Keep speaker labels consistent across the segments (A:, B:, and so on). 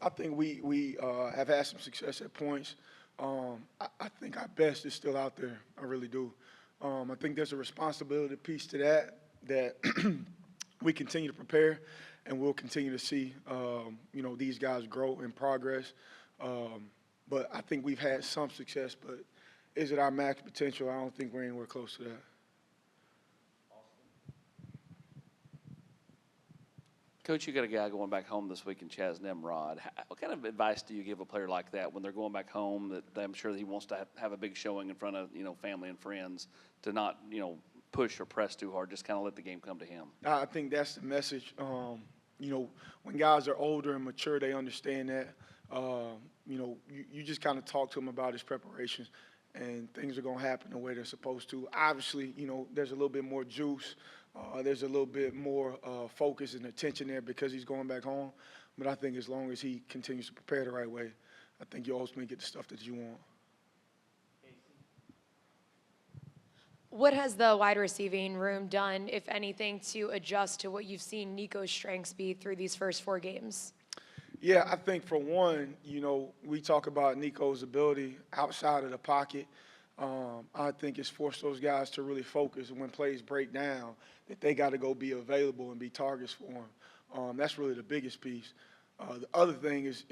A: I think we have had some success at points. I think our best is still out there. I really do. I think there's a responsibility piece to that we continue to prepare, and we'll continue to see these guys grow and progress. But I think we've had some success. But is it our max potential? I don't think we're anywhere close to that.
B: Coach, you got a guy going back home this week in Chaz Nimrod. What kind of advice do you give a player like that when they're going back home? That I'm sure that he wants to have a big showing in front of family and friends, to not push or press too hard, just kind of let the game come to him.
A: I think that's the message. When guys are older and mature, they understand that. You just kind of talk to him about his preparations, and things are going to happen the way they're supposed to. Obviously, there's a little bit more juice. There's a little bit more focus and attention there because he's going back home. But I think as long as he continues to prepare the right way, I think you ultimately get the stuff that you want.
C: What has the wide receiving room done, if anything, to adjust to what you've seen Nico's strengths be through these first 4 games?
A: Yeah, I think for one, we talk about Nico's ability outside of the pocket. I think it's forced those guys to really focus, and when plays break down, that they got to go be available and be targets for him. That's really the biggest piece. The other thing is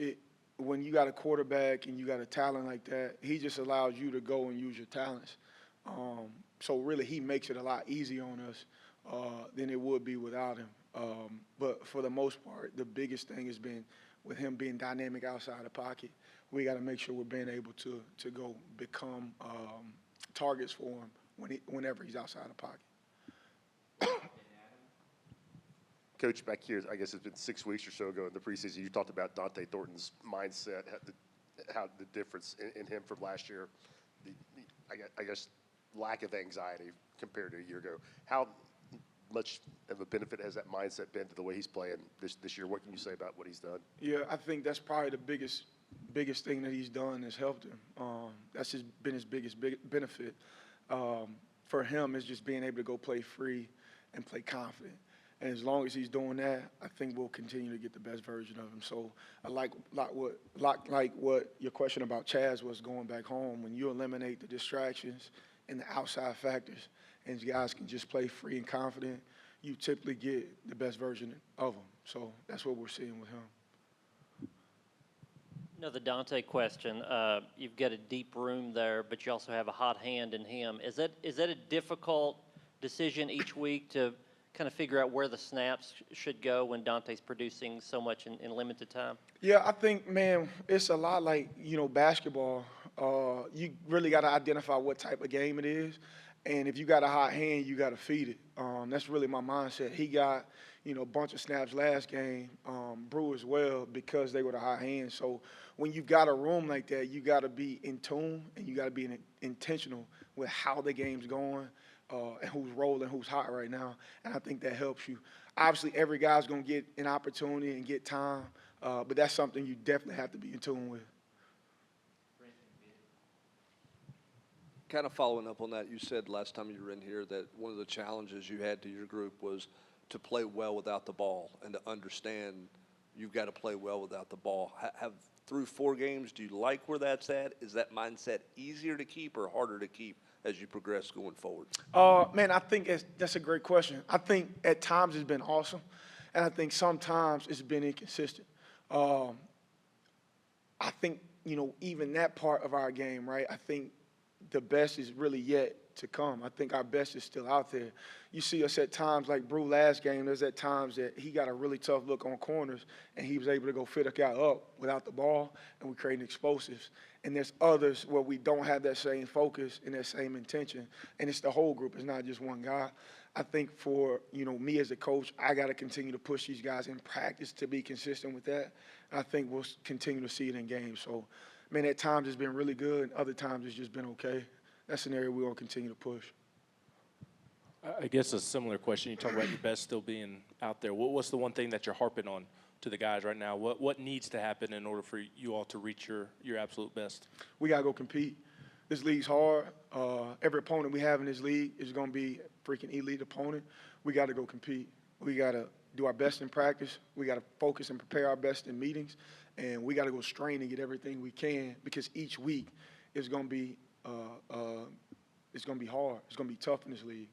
A: when you got a quarterback and you got a talent like that, he just allows you to go and use your talents. So really he makes it a lot easier on us than it would be without him. But for the most part, the biggest thing has been with him being dynamic outside the pocket. We got to make sure we're being able to go become targets for him whenever he's outside the pocket.
D: Coach, back here, I guess it's been 6 weeks or so ago in the preseason, you talked about Dante Thornton's mindset, how the difference in him from last year, I guess lack of anxiety compared to a year ago. How much of a benefit has that mindset been to the way he's playing this year? What can you say about what he's done?
A: Yeah, I think that's probably the biggest thing that he's done has helped him. That's been his biggest benefit. For him, is just being able to go play free and play confident. And as long as he's doing that, I think we'll continue to get the best version of him. So I like what your question about Chaz was going back home. When you eliminate the distractions and the outside factors, and guys can just play free and confident, you typically get the best version of them. So that's what we're seeing with him.
E: The Dante question, you've got a deep room there, but you also have a hot hand in him. Is that a difficult decision each week to kind of figure out where the snaps should go when Dante's producing so much in limited time?
A: Yeah, I think, man, it's a lot like, basketball. You really got to identify what type of game it is. And if you got a hot hand, you got to feed it. That's really my mindset. He got, a bunch of snaps last game, Brew as well, because they were the hot hands. So when you got a room like that, you got to be in tune and you got to be intentional with how the game's going and who's rolling, who's hot right now. And I think that helps you. Obviously, every guy's going to get an opportunity and get time, but that's something you definitely have to be in tune with.
F: Kind of following up on that, you said last time you were in here that one of the challenges you had to your group was to play well without the ball and to understand you've got to play well without the ball. Through 4 games, do you like where that's at? Is that mindset easier to keep or harder to keep as you progress going forward?
A: Man, I think that's a great question. I think at times it's been awesome, and I think sometimes it's been inconsistent. I think, even that part of our game, right, I think the best is really yet to come. I think our best is still out there. You see us at times, like Brew last game, there's at times that he got a really tough look on corners, and he was able to go fit a guy up without the ball, and we're creating explosives. And there's others where we don't have that same focus and that same intention, and it's the whole group. It's not just one guy. I think for, me as a coach, I got to continue to push these guys in practice to be consistent with that. And I think we'll continue to see it in games. So, man, at times it's been really good. Other times it's just been okay. That's an area we're going to continue to push.
G: I guess a similar question. You talk about your best still being out there. What's the one thing that you're harping on to the guys right now? What needs to happen in order for you all to reach your absolute best?
A: We got to go compete. This league's hard. Every opponent we have in this league is going to be a freaking elite opponent. We got to go compete. We got to do our best in practice. We got to focus and prepare our best in meetings, and we got to go strain and get everything we can because each week is going to be it's going to be hard. It's going to be tough in this league.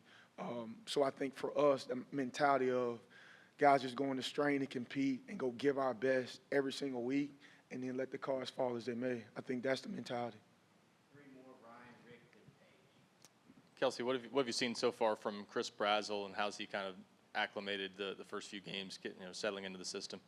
A: So I think for us, the mentality of guys just going to strain and compete and go give our best every single week, and then let the cards fall as they may. I think that's the mentality.
H: Kelsey, what have you seen so far from Chris Brazel, and how's he kind of acclimated the first few games, settling into the system?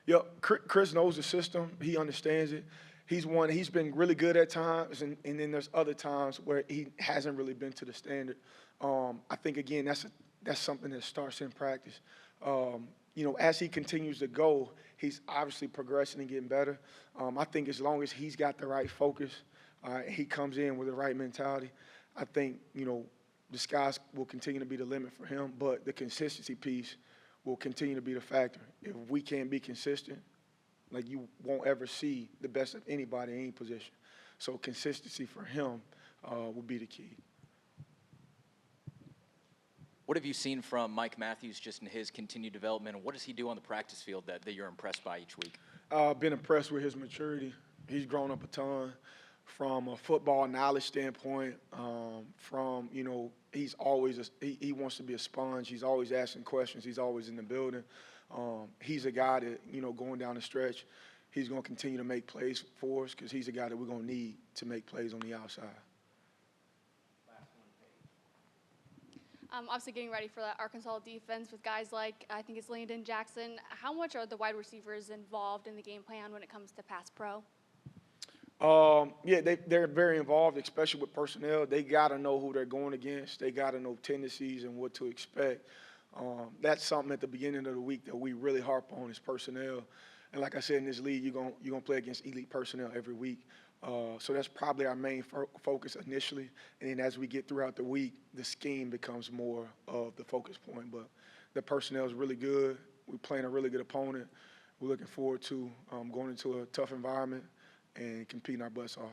A: Yeah, Chris knows the system. He understands it. He's been really good at times, and then there's other times where he hasn't really been to the standard. I think, again, that's something that starts in practice. As he continues to go, he's obviously progressing and getting better. I think as long as he's got the right focus, he comes in with the right mentality, I think, the skies will continue to be the limit for him, but the consistency piece will continue to be the factor. If we can't be consistent, like, you won't ever see the best of anybody in any position. So consistency for him will be the key.
I: What have you seen from Mike Matthews just in his continued development, and what does he do on the practice field that you're impressed by each week?
A: I've been impressed with his maturity. He's grown up a ton from a football knowledge standpoint. He's always he wants to be a sponge. He's always asking questions. He's always in the building. He's a guy that, going down the stretch, he's going to continue to make plays for us because he's a guy that we're going to need to make plays on the outside.
J: Obviously getting ready for that Arkansas defense with guys like, I think it's Landon Jackson. How much are the wide receivers involved in the game plan when it comes to pass pro?
A: Yeah, they're very involved, especially with personnel. They got to know who they're going against. They got to know tendencies and what to expect. That's something at the beginning of the week that we really harp on is personnel. And like I said, in this league, you're gonna play against elite personnel every week. So that's probably our main focus initially. And then as we get throughout the week, the scheme becomes more of the focus point. But the personnel is really good. We're playing a really good opponent. We're looking forward to going into a tough environment and competing our butts off.